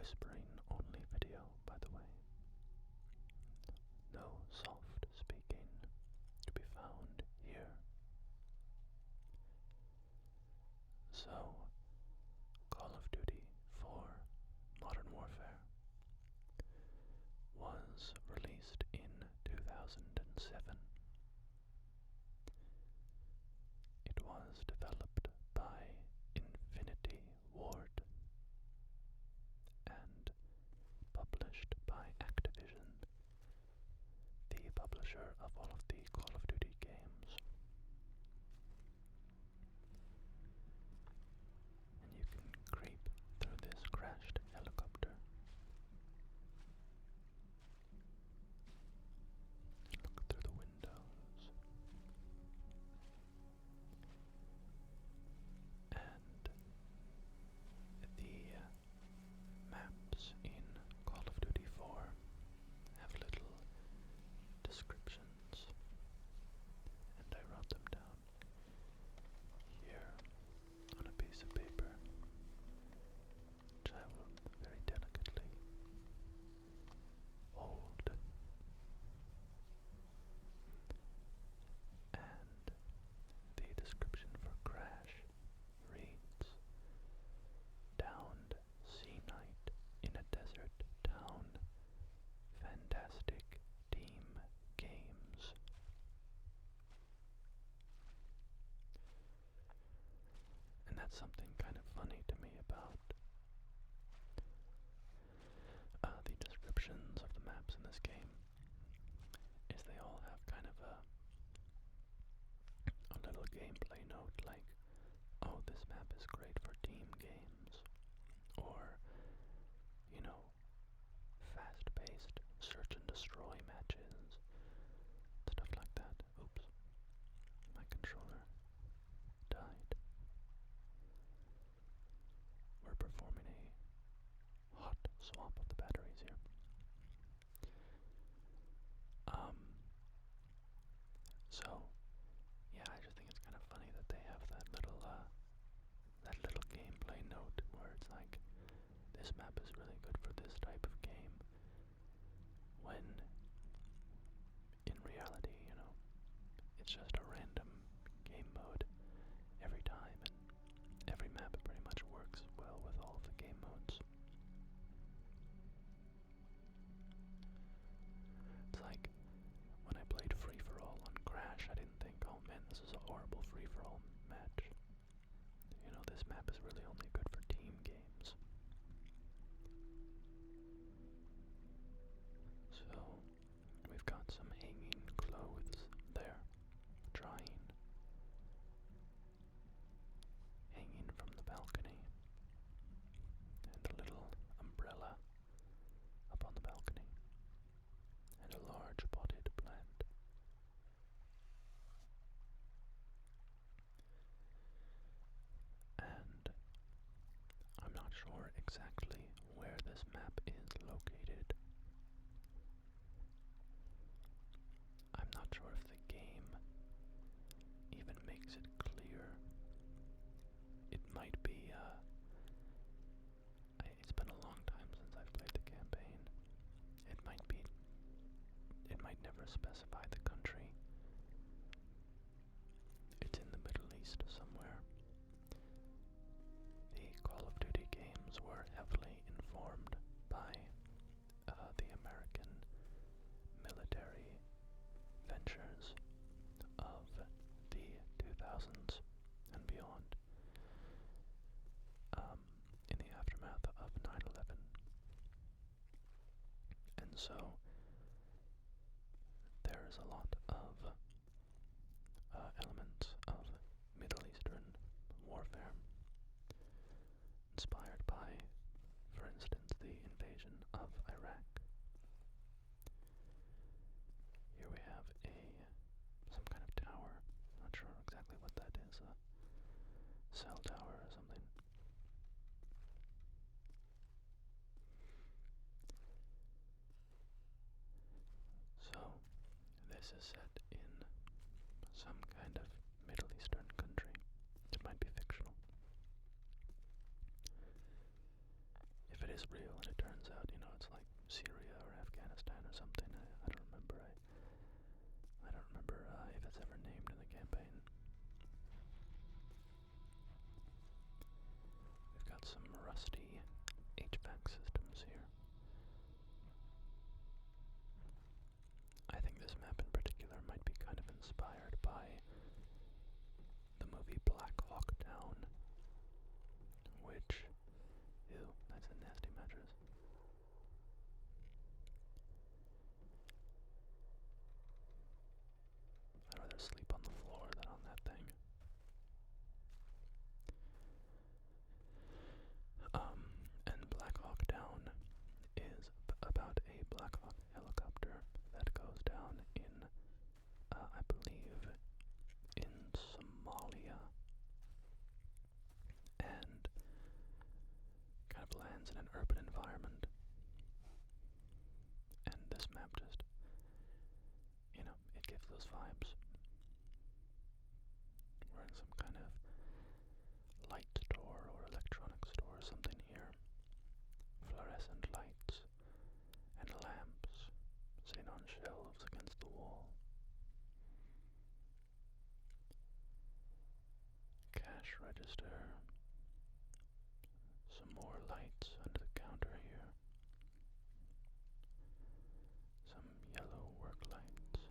whispering only video, by the way. No soft speaking to be found here. So, Call of Duty 4 Modern Warfare was released in 2007. It was developed by Infinity Ward and published by Activision, the publisher of all of the Call of Duty games. And you can creep through this crashed helicopter. Look through the windows. And the maps in Call of Duty 4 have little descriptions, and I wrote them down here on a piece of paper, which I will very delicately hold. And the description for Crash reads, "Downed sea night in a desert town. Fantastic team games." And that's something kind of funny to me about the descriptions of the maps in this game, is they all have kind of a little gameplay note like, oh, this map is great for team games, or, you know, fast-paced search and destroy matches, stuff like that. Oops, my controller died. We're performing a hot swap of the batteries here. So, yeah, I just think it's kind of funny that they have that little gameplay note where it's like, this map is really good for this type of game, when in reality, you know, it's just a random game mode every time, and every map pretty much works well with all of the game modes. It's like, when I played free-for-all on Crash, I didn't think, oh man, this is a horrible free-for-all match. You know, this map is really only good for team games. So, we've got some hanging clothes there, drying, hanging from the balcony, and a little umbrella up on the balcony, and a large potted plant. And I'm not sure exactly where this map is located. I'm not sure if the game even makes it clear. It might be, it's been a long time since I've played the campaign. It might never specify the country. It's in the Middle East somewhere. The Call of Duty games were heavily informed by the American military ventures of the 2000s and beyond, in the aftermath of 9/11. And so there's a lot of elements of Middle Eastern warfare, inspired by, for instance, the invasion of Iraq. Here we have some kind of tower. Not sure exactly what that is. A cell tower or something. So, this is set in some kind of Middle Eastern country. It might be fictional. If it is real and it attack systems here. I think this map in particular might be kind of inspired by the movie Black Hawk Down, which, ew, that's a nasty mattress. I'd rather sleep on the floor than on that thing. And Black Hawk Down is about a Black Hawk helicopter that goes down in, I believe, in Somalia, and kind of lands in an urban environment. And this map just, it gives those vibes. We're in some kind of light store or electronics store or something here. Fluorescent lights and lamps sitting on shelves against the wall. Cash register. Some more lights under the counter here. Some yellow work lights.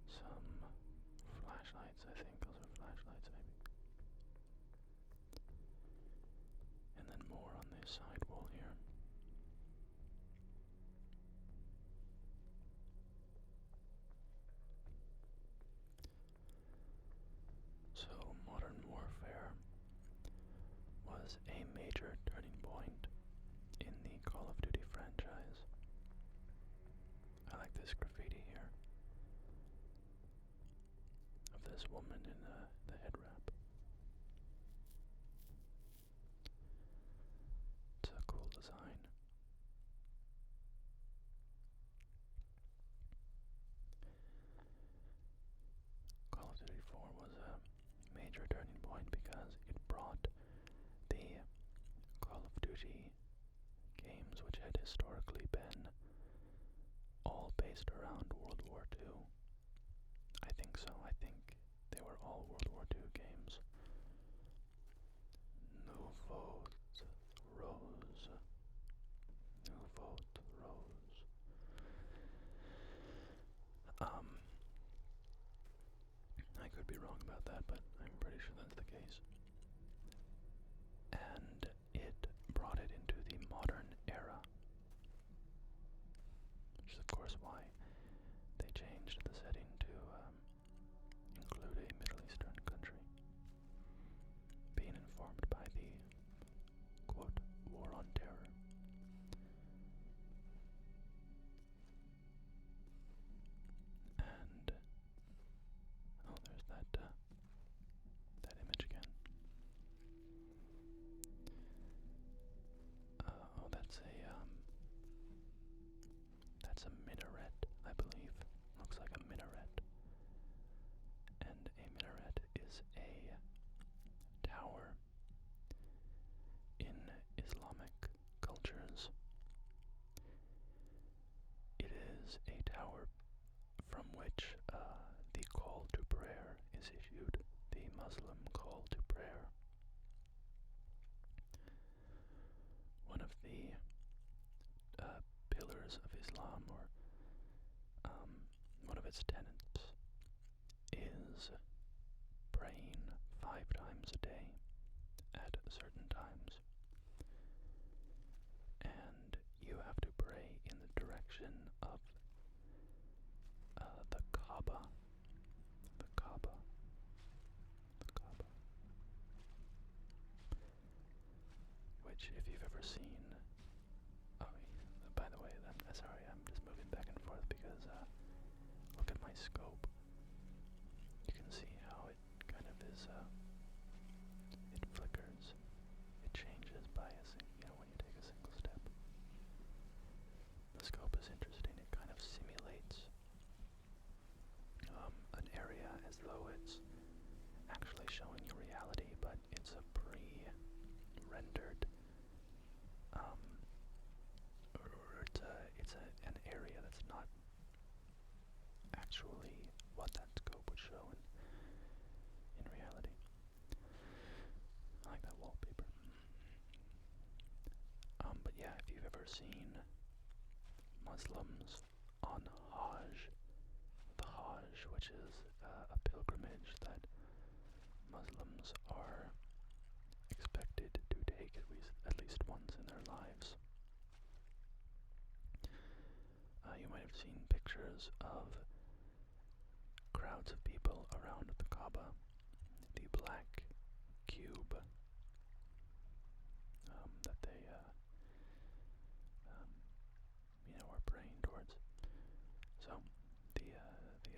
Some flashlights, I think. Those are flashlights, maybe. And then more on this side wall here. So, Modern Warfare was a major turning point in the Call of Duty franchise. I like this graffiti here of this woman in the head wrap. It's a cool design. Call of Duty 4 was a major turning point because it brought the Call of Duty games, which had historically been all based around World War II. I think so. I think they were all World War II games. Nouveau Rose. Nouveau Rose. I could be wrong about that, but I'm pretty sure that's the case. And it brought it into the modern era, which is of course why they changed the setting to include a Middle Eastern country, being informed by the, quote, War on Terror. And, oh, there's that image again. Oh, that's a minaret, I believe. Looks like a minaret. And a minaret is a tower in Islamic cultures. It is a tower from which the call to prayer is issued, the Muslim call to prayer. One of the pillars of Islam, or one of its tenets, is praying 5 times a day at certain times. And you have to pray in the direction of the Kaaba. The Kaaba. The Kaaba. Which, if you've ever seen... Oh, by the way, sorry, I'm just moving back and forth because, look at my scope. You can see how it kind of is, it flickers. It changes by when you take a single step. The scope is interesting. It kind of simulates an area as though it's actually showing you reality, but it's a pre-rendered, or it's an area that's not actually what that scope would show in reality. seen Muslims on Hajj, the Hajj, which is a pilgrimage that Muslims are expected to take at least once in their lives. You might have seen pictures of crowds of people around the Kaaba, the black cube that they, are praying towards. So, the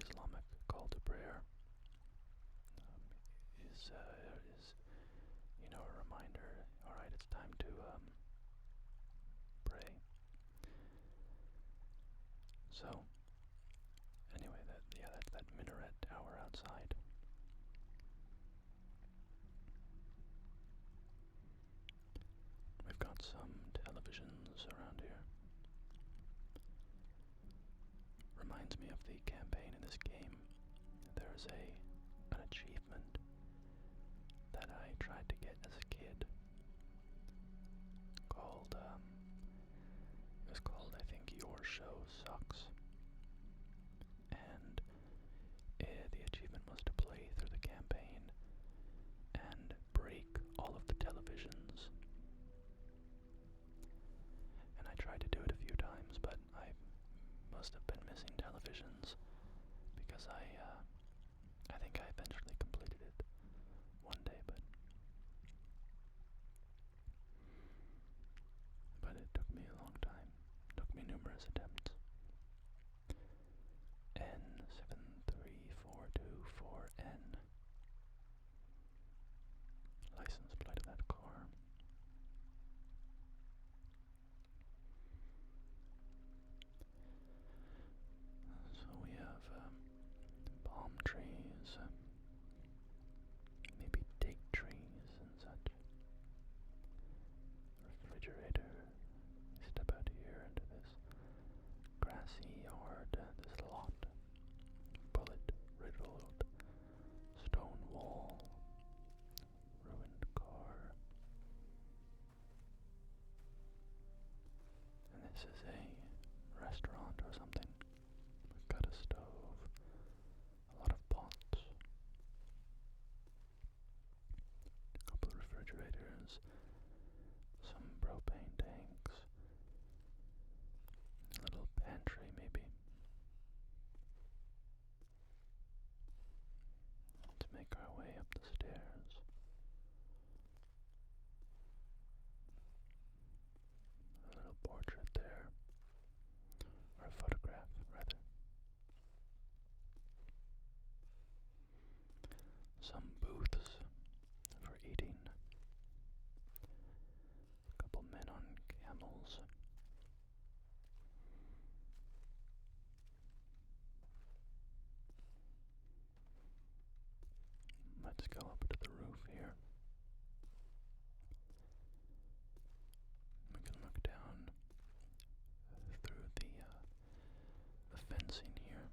Islamic call to prayer is a reminder. All right, it's time to pray. So, anyway, that's that minaret tower outside. We've got some televisions around here. Reminds me of the campaign in this game. There's an achievement that I tried to get as a kid called, it was called, I think, Your Show Sucks. And the achievement was to play through the campaign and break all of the televisions. And I tried to do it a few times, but I must have been missing televisions because I think I eventually completed it one day, but it took me a long time. It took me numerous attempts. N73424N. License plate of that car. So we have palm trees, maybe date trees and such. Refrigerator. We step out here into this grassy yard, this lot, bullet-riddled stone wall, ruined car. And this is a restaurant or something. We've got a stove, a lot of pots, a couple of refrigerators, some propane tanks, a little pantry maybe. Let's make our way up the stairs. A little portrait there, or a photograph rather. Some booths for eating. A couple men on camels. Let's go up to the roof here. We can look down through the fencing here.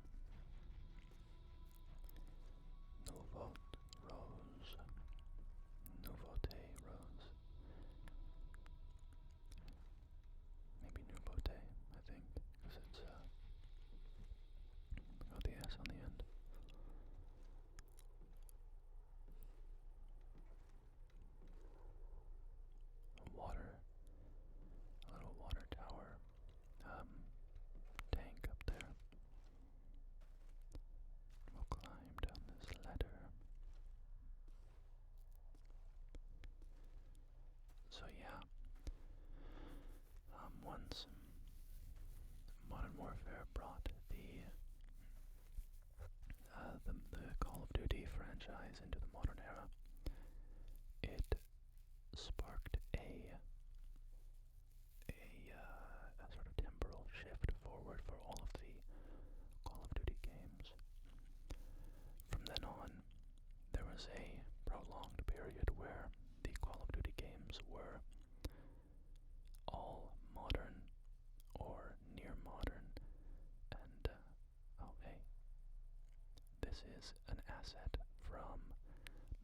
Nouveau Rose. Nouveauté Rose. Maybe Nouveauté, I think, because it's got the S on the end. A little water tower, tank up there. We'll climb down this ladder. So yeah, once Modern Warfare brought the Call of Duty franchise into the modern era, it sparked a sort of temporal shift forward for all of the Call of Duty games. From then on, there was a prolonged period where the Call of Duty games were all modern or near modern, and oh hey, this is an asset from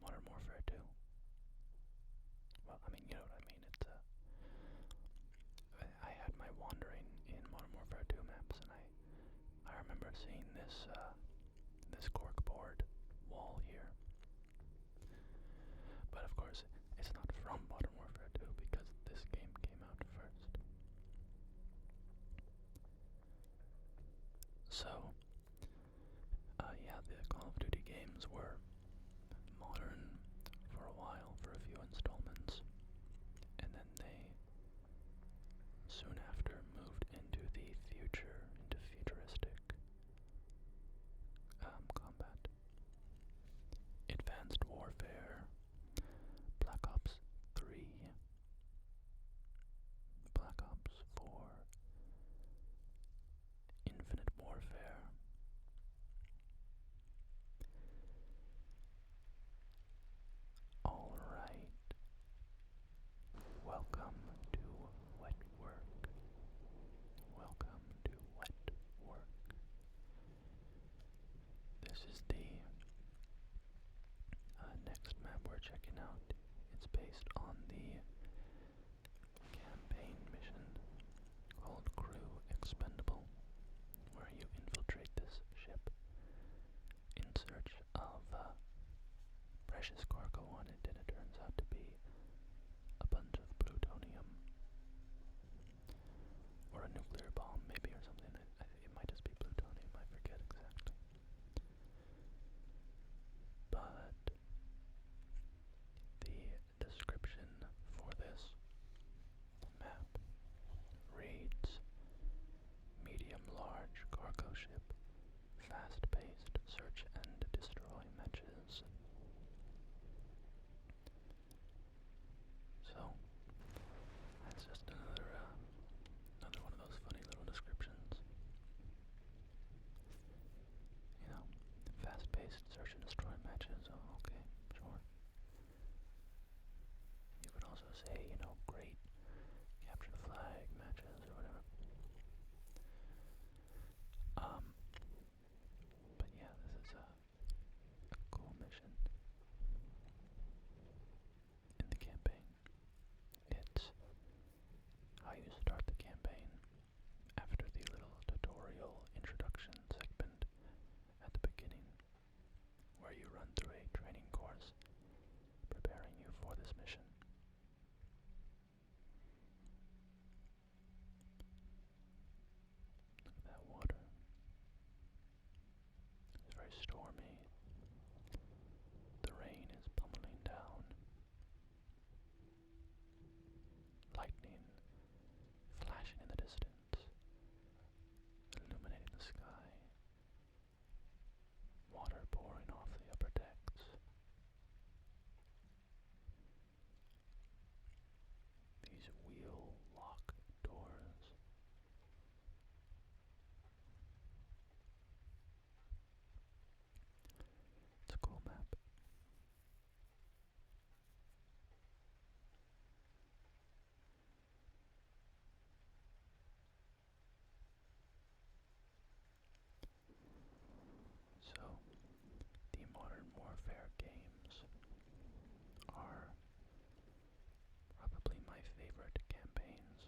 Modern Warfare 2. Well, I mean, you know what I mean. It's I had my 2 maps, and I remember seeing this this corkboard wall here. But of course, it's not from Modern Warfare 2 because this game came out first. So, yeah, the Call of Duty games were modern for a while, for a few installments, and then they soon after moved into the future, into futuristic combat. Advanced Warfare, Black Ops 3, Black Ops 4, Infinite Warfare. Alright, welcome to Wet Work. Welcome to Wet Work. This is the next map we're checking out. It's based on the campaign mission called Crew Expendable, where you infiltrate this ship in search of precious cargo on it, and it turns out to be a bunch of plutonium. Or a nuclear bomb, maybe, or something. It might just be plutonium, I forget exactly. But the description for this map reads: medium-large cargo ship, fast-paced search and destroy matches. So, that's just another one of those funny little descriptions. You know, fast-paced search and destroy matches. Oh, okay, sure. You could also say, you know, great capture the flag matches or whatever. But yeah, this is a cool mission in the campaign. It's how you start the campaign after the little tutorial introduction segment at the beginning, where you run through a training course preparing you for this mission. Look at that water. It's very stormy. The rain is pummeling down. Lightning flashing in the distance, illuminating the sky. Water pouring off the upper decks. These wheel lock doors. It's a cool map. So, the Modern Warfare games are probably my favorite campaigns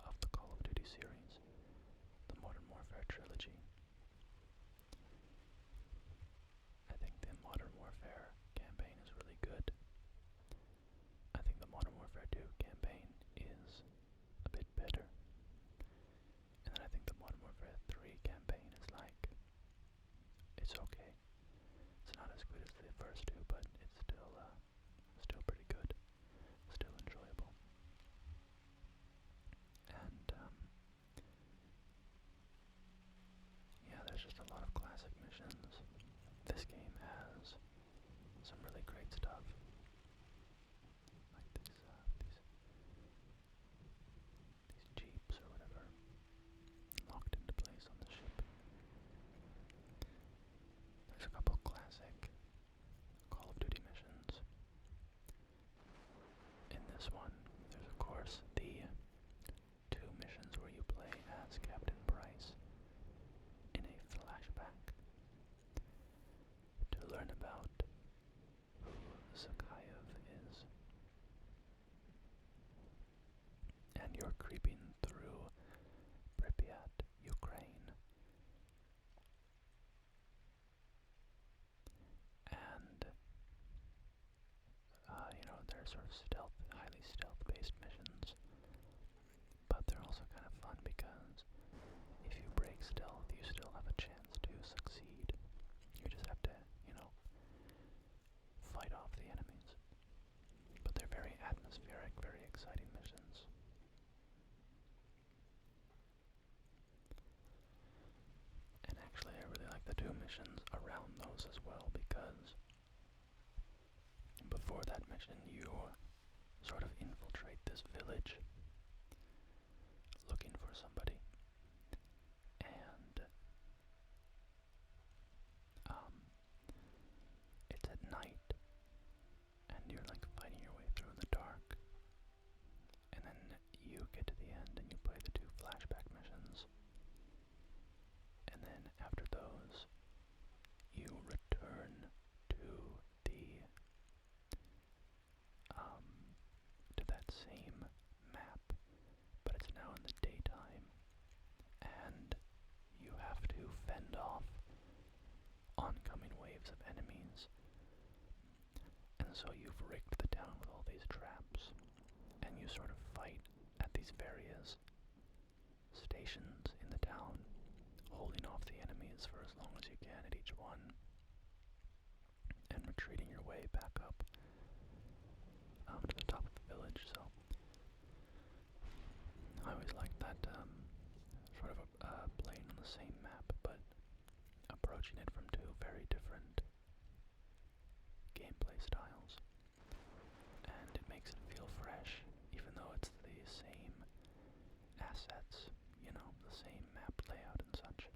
of the Call of Duty series, the Modern Warfare trilogy. I think the Modern Warfare campaign is really good. I think the Modern Warfare 2 campaign is a bit better. And then I think the Modern Warfare 3 campaign is like, it's okay. It's not as good as the first two, but it's still pretty good. Still enjoyable. And, yeah, there's just a lot of classic missions. This game has some really great stuff. Like these jeeps or whatever, locked into place on the ship. There's a couple classic Call of sort of highly stealth-based missions. But they're also kind of fun because if you break stealth, you still have a chance to succeed. You just have to, fight off the enemies. But they're very atmospheric, very exciting missions. And actually, I really like the 2 missions around those as well, because before that mission, you sort of infiltrate this village looking for somebody. And it's at night, and you're like fighting your way through in the dark. And then you get to the end and you play the 2 flashback missions. And then after those, you return to the to that same map, but it's now in the daytime, and you have to fend off oncoming waves of enemies. And so you've rigged the town with all these traps, and you sort of fight at these various stations in the town, holding off the enemies for as long as you can at each one, and retreating your way back up to the top of the village. So I always like that sort of playing on the same map, but approaching it from 2 very different gameplay styles. And it makes it feel fresh, even though it's the same assets, the same map layout and such.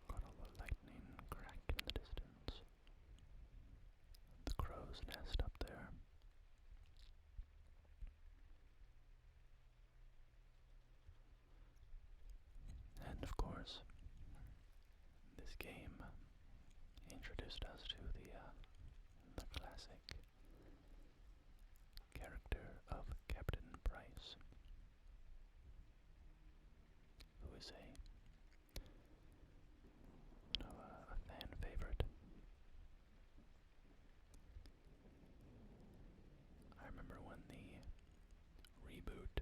Got all the lightning crack in the distance. The crow's nest up there. And of course, this game introduced us to the classic character of Captain Price, who is a fan favorite. I remember when the reboot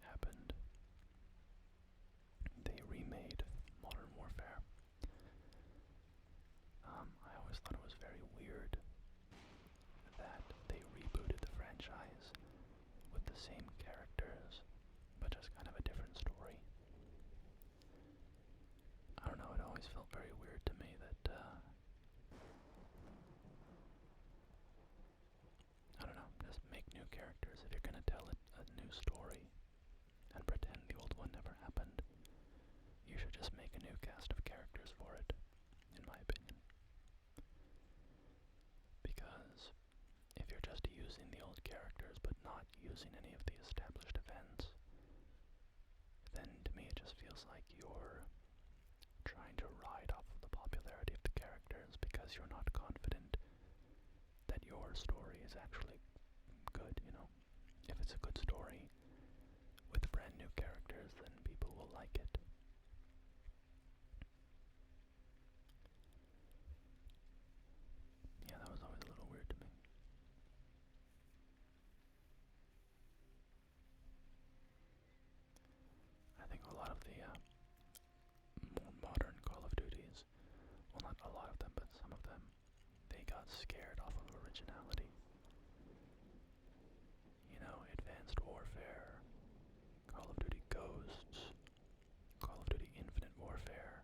happened, they remade Modern Warfare. I always thought it was very weird that they rebooted the franchise with the same characters, but just kind of a different story. I don't know, it always felt very weird to me that, I don't know, just make new characters. If you're gonna tell a new story and pretend the old one never happened, you should just make a new cast of characters for it, in my opinion. Because if you're just using the old characters but not using any of the established events, then to me it just feels like you're trying to ride off of the popularity of the characters because you're not confident that your story is actually good, If it's a good story with brand new characters, then people will like it. Yeah, that was always a little weird to me. I think a lot of the more modern Call of Duties, well, not a lot of them, but some of them, they got scared off of originality. Advanced Warfare, Call of Duty Ghosts, Call of Duty Infinite Warfare.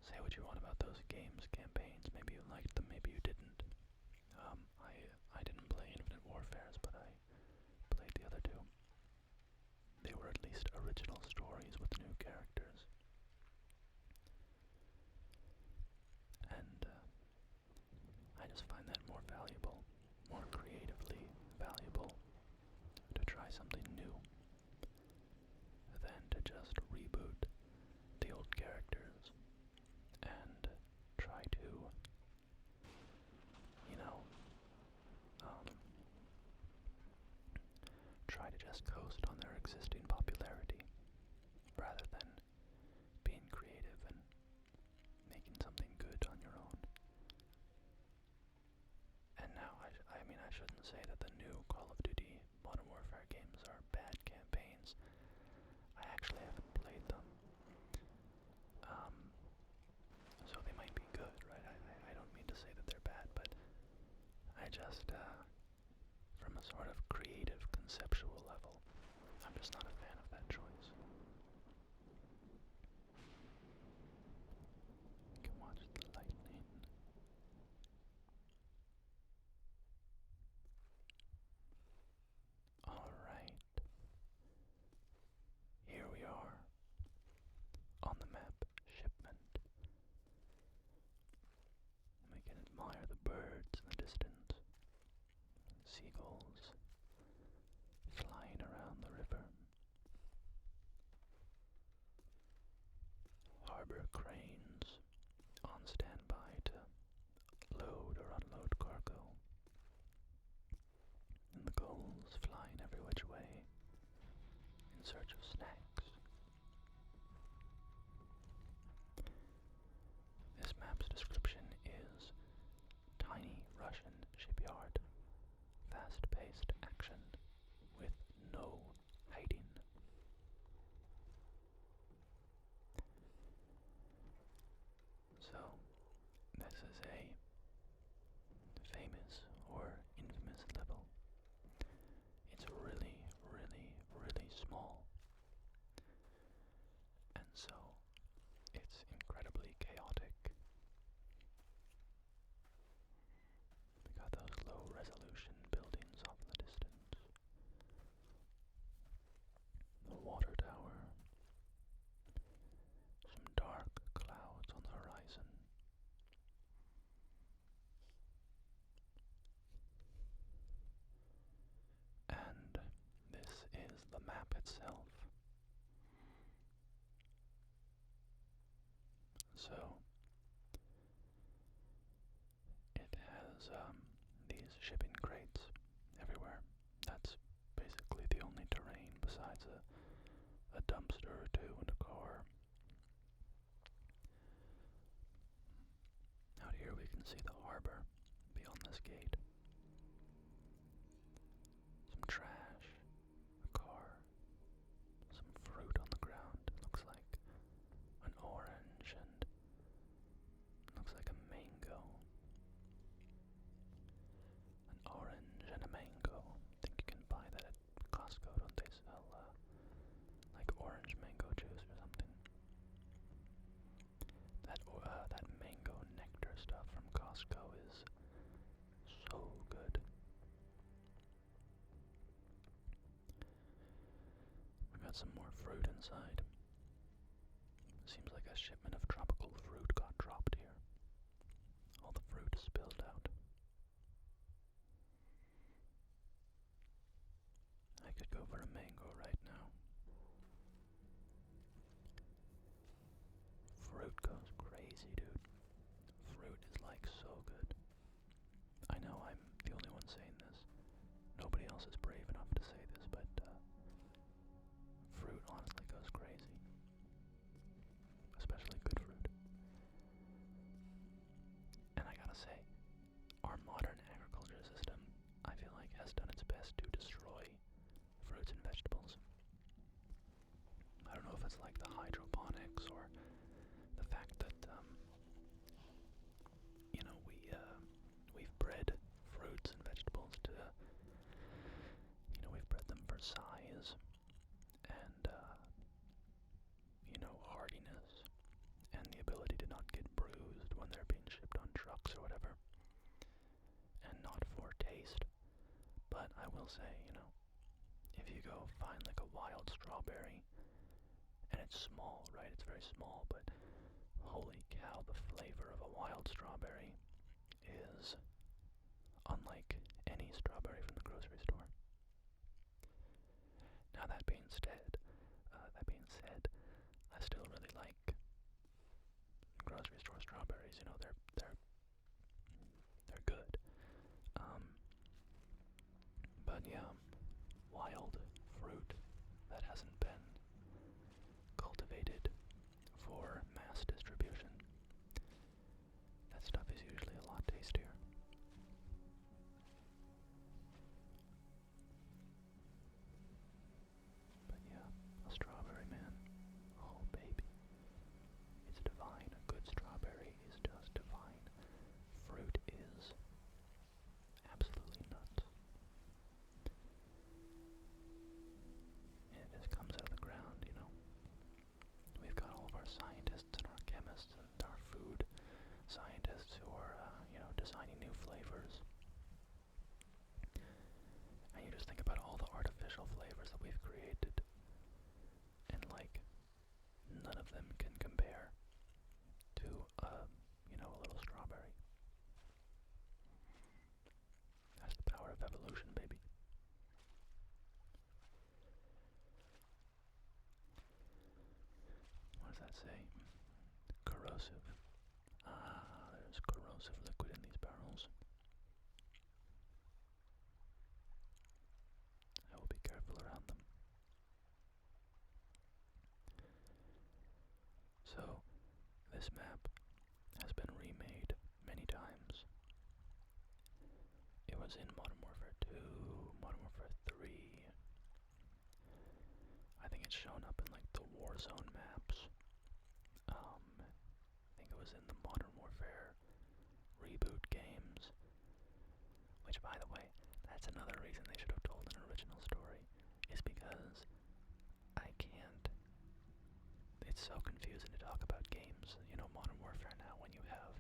Say what you want about those games, campaigns. Maybe you liked them, maybe you didn't. I didn't play Infinite Warfares, but I played the other 2. They were at least original stories with new characters. And I just find that more valuable, more creatively valuable, to try something new than to just reboot the old characters and try to, try to just coast on their existing popularity rather than being creative and just from a sort of creative, conceptual level, I'm just not a fan of that choice. You can watch the lightning. Alright. Here we are on the map, Shipment. We can admire the birds in the distance, seagulls flying around the river, harbor cranes on standby to load or unload cargo, and the gulls flying every which way in search of snacks. This map's description is tiny Russian shipyard, fast-paced action with no hiding. So, this is a famous or infamous level. It's really, really, really small. And so, it's incredibly chaotic. We got those low resolution buildings off in the distance. The water tower. Some dark clouds on the horizon. And this is the map itself. So, it has these shipping crates everywhere. That's basically the only terrain besides a dumpster or two and a car. Out here we can see the harbor beyond this gate. Some trash, a car, some fruit on the ground. It looks like an orange and looks like a mango. An orange and a mango. I think you can buy that at Costco, don't they sell like orange mango juice or something? That mango nectar stuff from Costco is so good. We got some more fruit inside. Seems like a shipment of tropical fruit got dropped here. All the fruit is spilled out. I could go for a mango right now. Fruit goes crazy, dude. Fruit is like so good. I know I'm the only one saying this. Nobody else is brave enough to say this, but fruit honestly goes crazy. Especially good fruit. And I gotta say, our modern agriculture system, I feel like, has done its best to destroy fruits and vegetables. I don't know if it's like the hydroponics or the fact that, we've bred fruits and vegetables to, we've bred them for size and, hardiness and the ability to not get bruised when they're being shipped on trucks or whatever, and not for taste. But I will say, if you go find like a wild strawberry, and it's small, right? It's very small, but holy cow, the flavor of a wild strawberry is unlike any strawberry from the grocery store. Now that being said, I still really like grocery store strawberries. They're good. But yeah, wild fruit that hasn't been cultivated for mass distribution. That stuff is usually a lot tastier. But yeah, a strawberry, man. Oh, baby. It's divine. A good strawberry is just divine. Fruit is absolutely artificial flavors that we've created, and like none of them can compare to a little strawberry. That's the power of evolution, baby. What does that say? Corrosive. Ah, there's corrosive liquid in these barrels. I will be careful around them. So, this map has been remade many times. It was in Modern Warfare 2, Modern Warfare 3. I think it's shown up in like the Warzone maps. I think it was in the Modern Warfare reboot games. Which, by the way, that's another reason they should have told an original story. Is because I can't. It's so confusing to talk about games, Modern Warfare now, when you have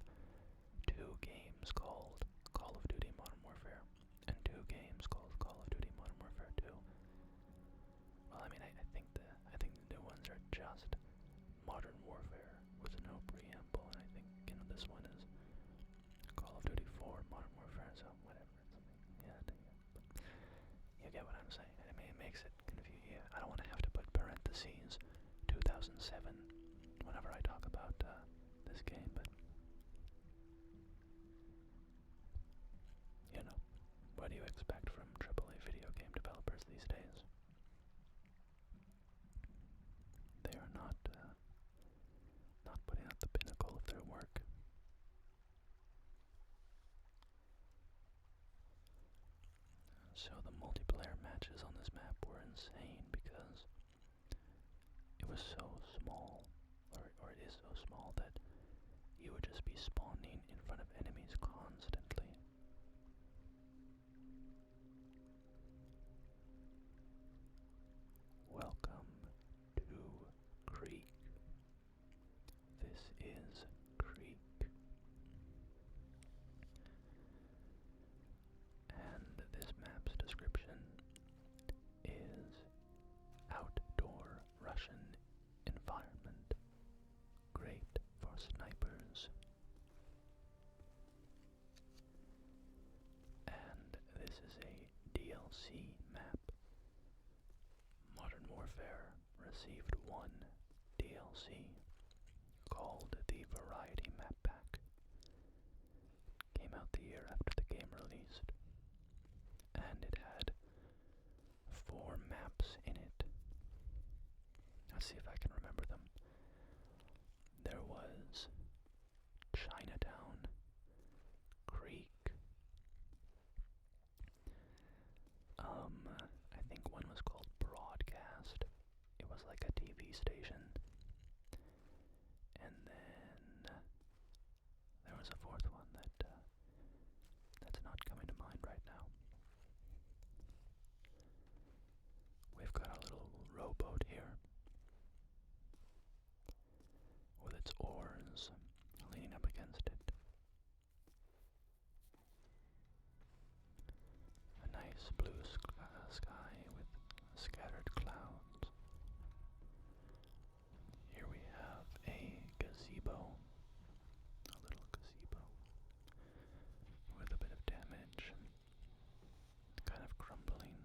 two games called Call of Duty Modern Warfare and two games called Call of Duty Modern Warfare 2. Well, I mean, I think the new ones are just Modern Warfare with no preamble, and I think this one is Call of Duty 4 Modern Warfare, so whatever. You get what I'm saying. I mean, it makes it confusing. I don't want to have to put parentheses 2007 whenever I talk about this game, but what do you expect from AAA video game developers these days? They are not putting out the pinnacle of their work. So the multiplayer matches on this map were insane because it was so small, or it is so small that you would just be spawning in front of enemies constantly. Welcome to Creek. This is Creek. And this map's description is outdoor Russian environment. Great for snipers. And this is a DLC map. Modern Warfare received one DLC called the Variety Map Pack. Came out the year after the game released, and it had 4 maps in it. Let's see if I can remember them. There was Chinatown, Creek, I think one was called Broadcast. It was like a TV station. And then there was a 4th one that's not coming to mind right now. We've got a little rowboat here with its oars leaning up against it. A nice blue sky with scattered clouds. Here we have a gazebo, a little gazebo with a bit of damage, kind of crumbling.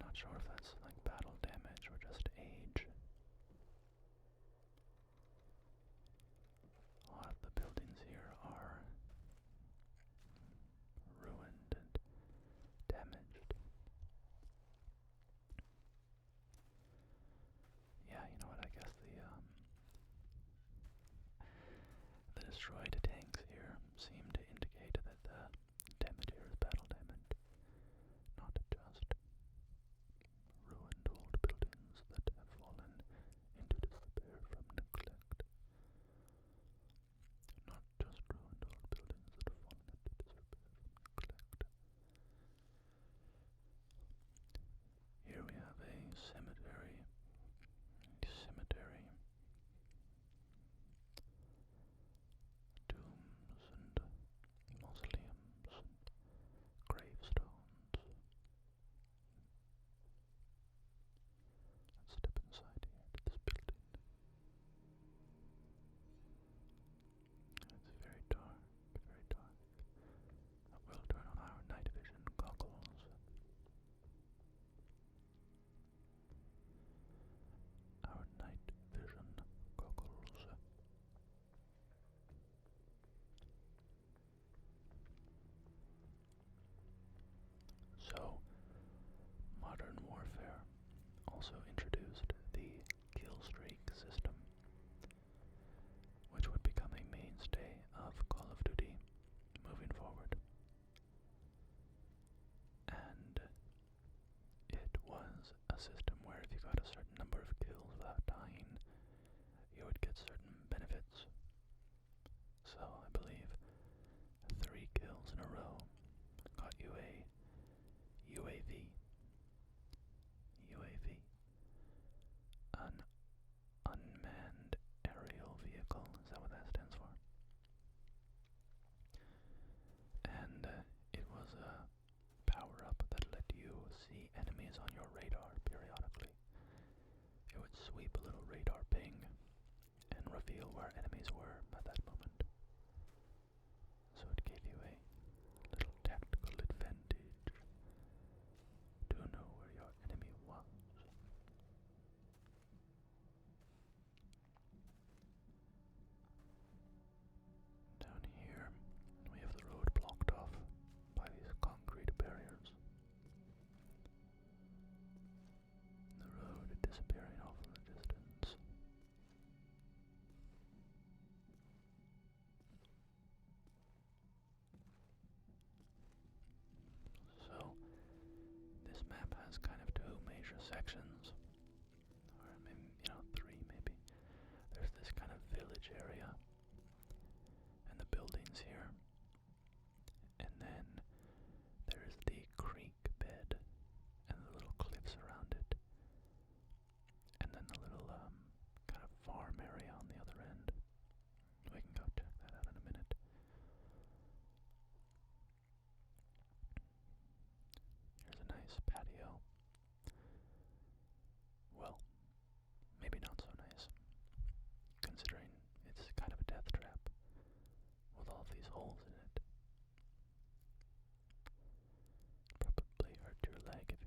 Not sure if that's like battle damage or just age. A lot of the buildings here are ruined and damaged. Yeah, you know what, I guess the destroyed tanks here seem to indicate that the damage here is battle damage, not just ruined old buildings that have fallen into despair from neglect. Not just ruined old buildings that have fallen into despair from neglect. Here we have a cemetery. To also introduced the kill streak system, which would become a mainstay of Call of Duty moving forward. And it was a system where if you got a certain number of kills without dying, you would get certain benefits. So I believe 3 kills in a row got you a UAV. An unmanned aerial vehicle, is that what that stands for? And it was a power-up that let you see enemies on your radar periodically. It would sweep a little radar ping and reveal where enemies were at that moment. So it gave you a little tactical advantage to know where your enemy was. Down here, we have the road blocked off by these concrete barriers. The road disappearing off in the distance. So, this map has kind of 2 major sections, or maybe, 3 maybe. There's this kind of village area, and the buildings here, and then there's the creek bed, and the little cliffs around it, and then the little, kind of farm area on the other end. We can go check that out in a minute. Here's a nice patio. Well, maybe not so nice, considering it's kind of a death trap with all these holes in it. Probably hurt your leg if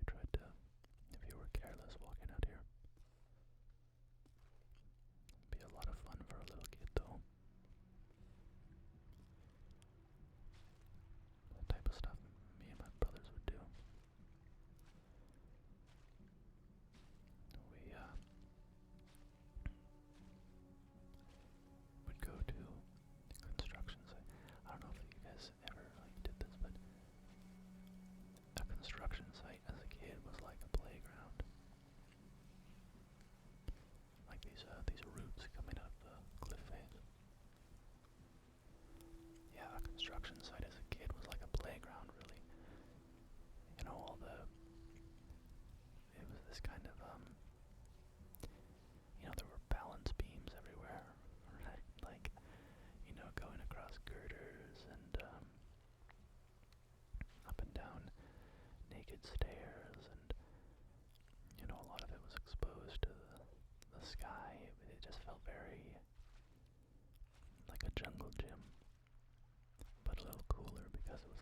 you were careless walking out here. Be a lot of fun for a little kid though. The type of stuff me and my brothers would do. We would go to construction site. I don't know if you guys ever did this, but a construction site as a kid was like a playground. Like these roots coming out of the cliff face. Yeah, a construction site as a kid was like a playground, really. It was this kind of, there were balance beams everywhere, right? Like, going across girders and, up and down naked stairs, and, a lot of it was exposed to the sky. It just felt very like a jungle gym, but a little cooler because it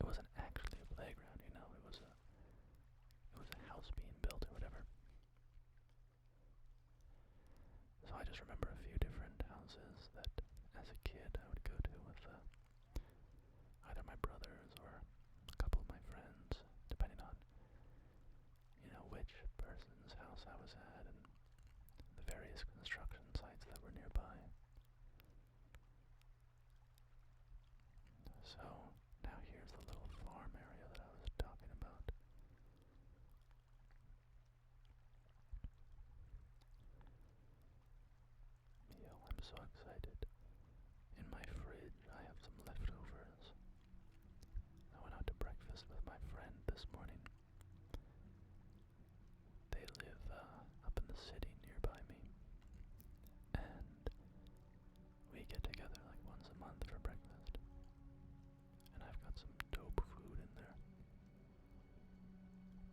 wasn't actually a playground, it was a house being built or whatever. So I just remember a few different houses that as a kid I would go to with either my brothers or a couple of my friends, depending on which person's house I was at and the various construction sites that were nearby. So now here's the little farm area that I was talking about. Yo, I'm so excited. In my fridge I have some leftovers. I went out to breakfast with my friend this morning. They live up in the city nearby me, and we get together like once a month for breakfast, and I've got some dope food in there.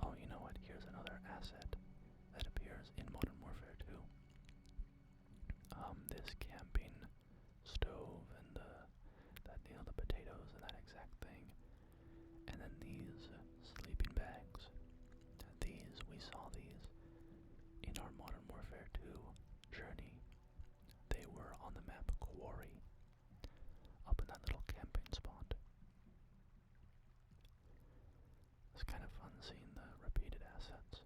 Oh, you know what? Here's another asset that appears in Modern Warfare 2. This camping stove and the potatoes and that exact thing, and then these sleeping bags. We saw these in our Modern Warfare 2 journey. They were on the map Quarry, up in that little camping spot. It's kind of fun seeing the repeated assets.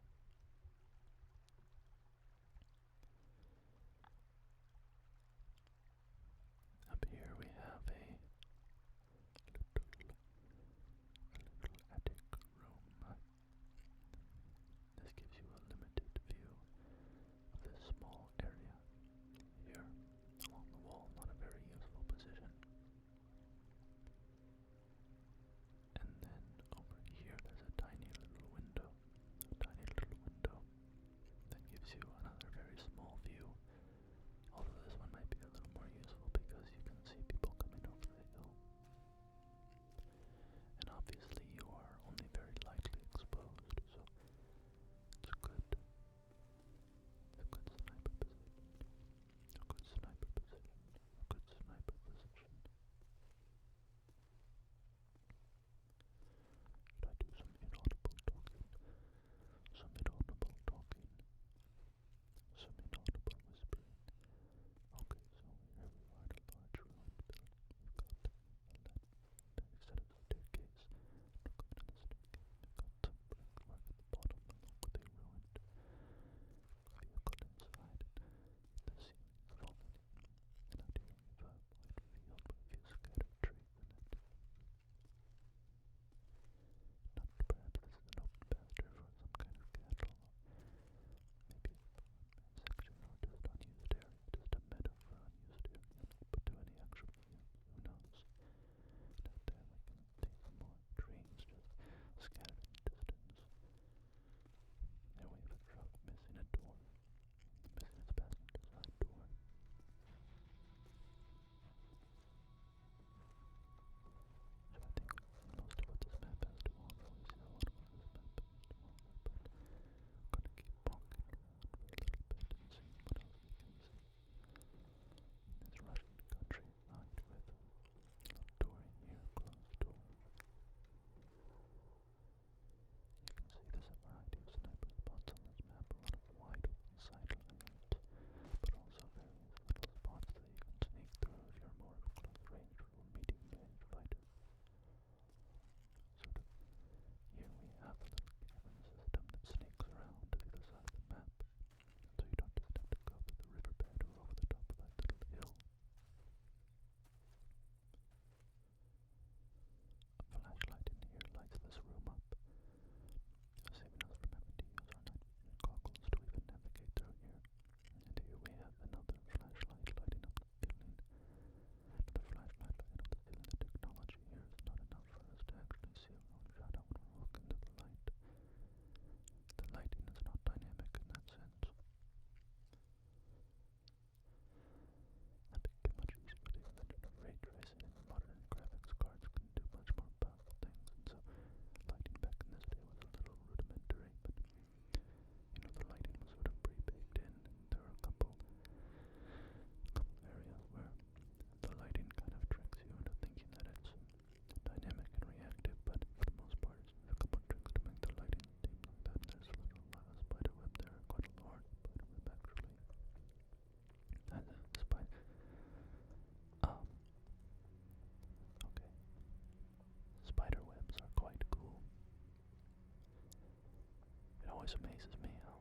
always amazes me how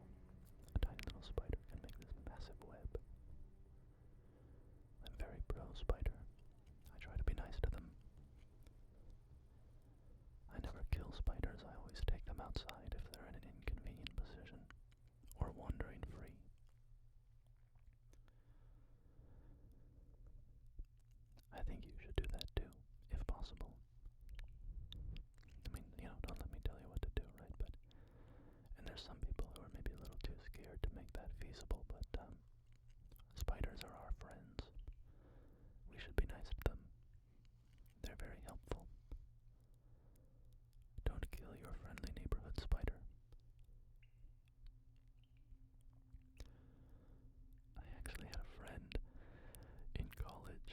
a tiny little spider can make this massive web. I'm very pro-spider. I try to be nice to them. I never kill spiders, I always take them outside if they're in an inconvenient position, or wandering free. I think you should do that too, if possible. I mean, don't let me tell you what to do, right? And there's some people who are maybe a little too scared to make that feasible, but spiders are our friends. We should be nice to them. They're very helpful. Don't kill your friendly neighborhood spider. I actually had a friend in college,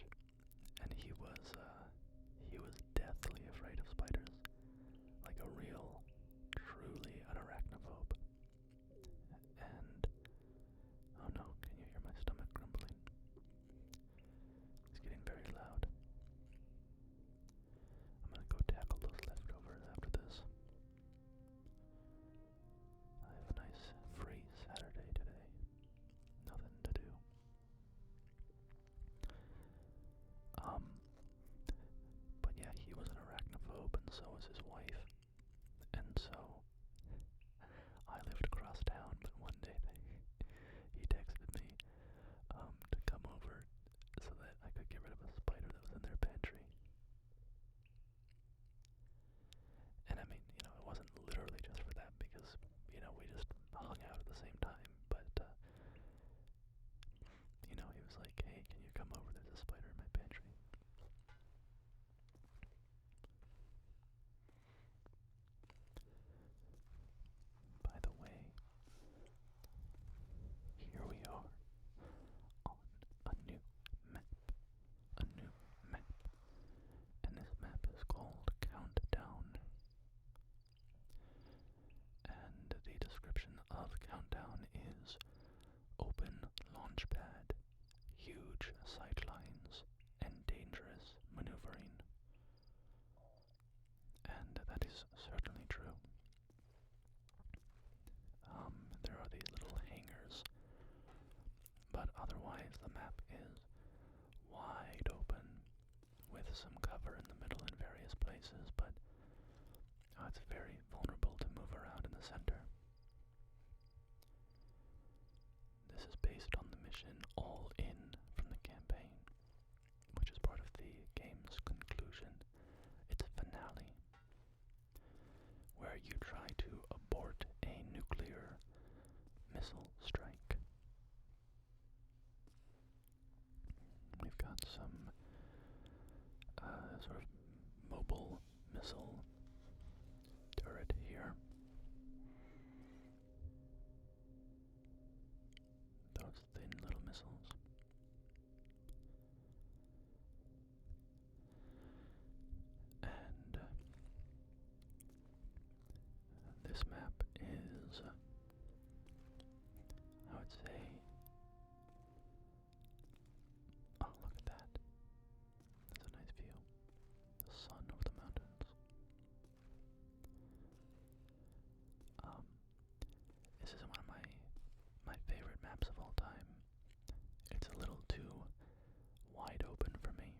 and he was deathly afraid of spiders, like a real, truly an arachnophobe. And oh no, can you hear my stomach grumbling? It's getting very loud. I'm gonna go tackle those leftovers after this. I have a nice free Saturday today. Nothing to do. But yeah, he was an arachnophobe, and so was his wife. And so I lived across town, but one day he texted me to come over so that I could get rid of a spider that was in their pantry. And I mean, it wasn't literally just for that, because, we just hung out at the same time, but, he was like, hey, can you come over, there's a spider in my pantry. By the way, here we are, on a new map, and this map is called Countdown. And the description of Countdown is open launchpad, huge sightlines, and dangerous maneuvering. And that is certainly true. There are these little hangars, but otherwise the map is wide open, with some cover in the middle in various places, but it's very vulnerable to move around in the center. This is based on the mission All In from the campaign, which is part of the game's conclusion, its finale, where you try to abort a nuclear missile strike. We've got some sort of mobile missile turret here. Those thin little missiles. And this map is, I would say, oh, look at that. That's a nice view. The sun over the mountains. This is one of my favorite maps of all time. It's a little too wide open for me.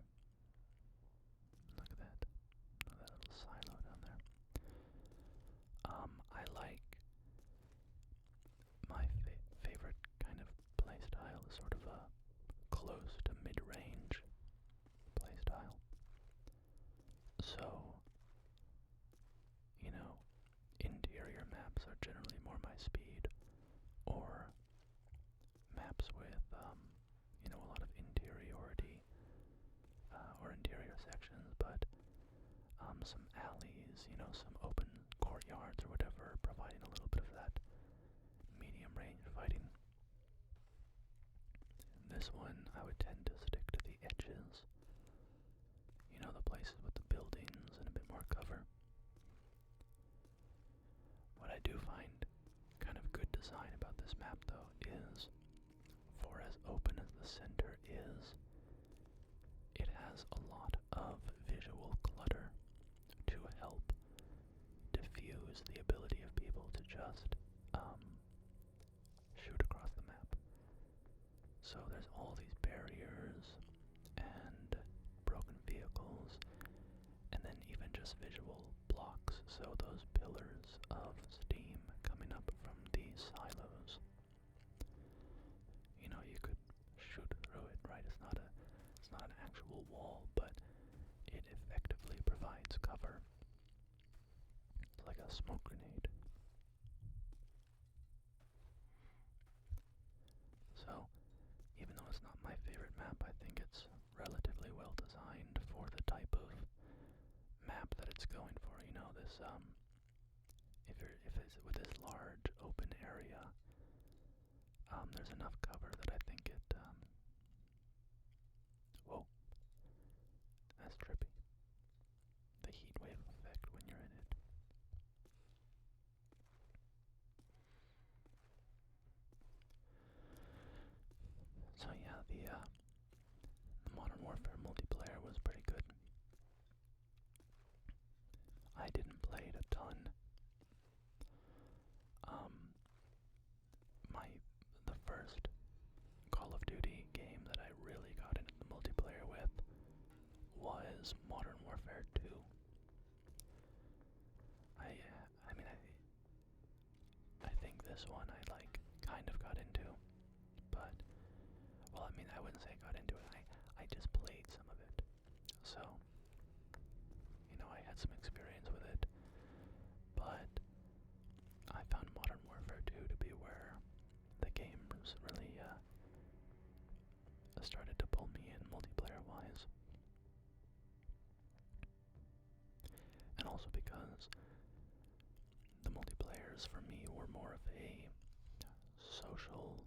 Look at that. Look at that little silo down there. I like my favorite kind of playstyle is sort of a close to mid-range playstyle. So, interior maps are generally more my speed, or maps with, a lot of interiority, or interior sections, but some alleys, some open courtyards or whatever, providing a little bit of that medium range fighting. This one, I would tend to stick to the edges, the places with the buildings and a bit more cover. What I do find kind of good design about this map, though, is, for as open as the center is, it has a lot of visual clutter to help diffuse the ability of people to just So there's all these barriers and broken vehicles, and then even just visual blocks. So those pillars of steam coming up from these silos. You know, you could shoot through it, right? It's not an actual wall, but it effectively provides cover. It's like a smoke grenade. So, even though it's not my favorite map, I think it's relatively well designed for the type of map that it's going for. You know, this if it's with this large open area, there's enough cover that I think it. Whoa, that's trippy. The heat wave effect when you're in it. So yeah, the Modern Warfare multiplayer was pretty good. I didn't play it a ton. The first Call of Duty game that I really got into the multiplayer with was Modern Warfare 2. I think this one I kind of got into, but I wouldn't say I got into it. I just played some of it, so I had some experience with it. But I found Modern Warfare 2 to be where the game was really started to pull me in multiplayer-wise. And also because the multiplayers for me were more of a social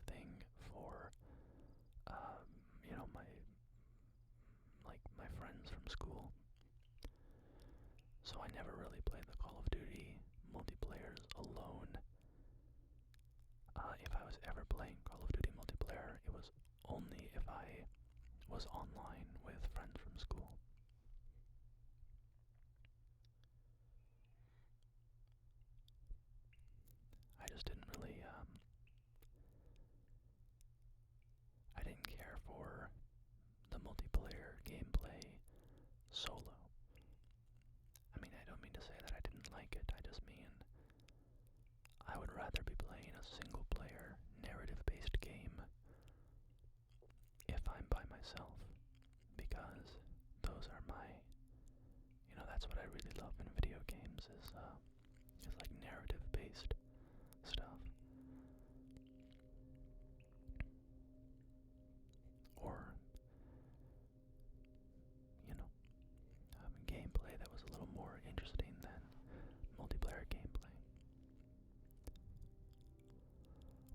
thing for, my friends from school. So I never really played the Call of Duty multiplayers alone. If I was ever playing Call of Duty multiplayer, it was only if I was online with friends from school. I just didn't really, I didn't care for the multiplayer gameplay solo. I don't mean to say that I didn't like it, I just mean I would rather be playing a single-player, narrative-based game if I'm by myself, because those are that's what I really love in video games is like narrative-based stuff. Or, gameplay that was a little more interesting than multiplayer gameplay.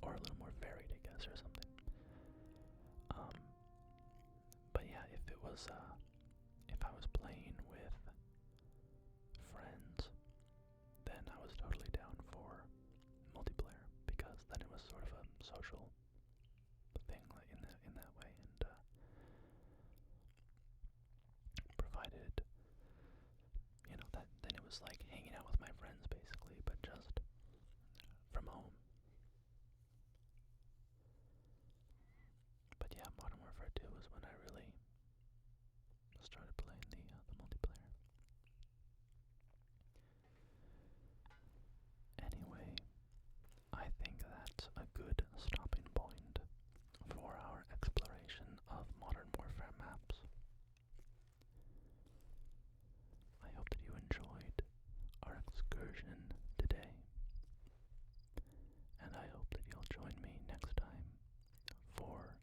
Or a little more varied, I guess, or something. But yeah, if I was playing with friends, then I was totally down for multiplayer, because then it was sort of a social thing in that way, and provided, that then it was like hanging out with my friends basically, but just from home. But yeah, Modern Warfare 2 was when I really started playing the multiplayer. Anyway, I think that's a good stopping point for our exploration of Modern Warfare maps. I hope that you enjoyed our excursion today, and I hope that you'll join me next time for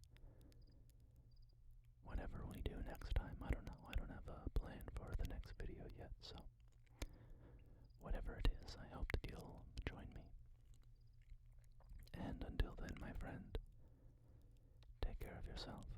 whatever we do next time. I don't know. I don't have a plan for the next video yet, so whatever it is, I hope that you'll join me. And until then, my friend, take care of yourself.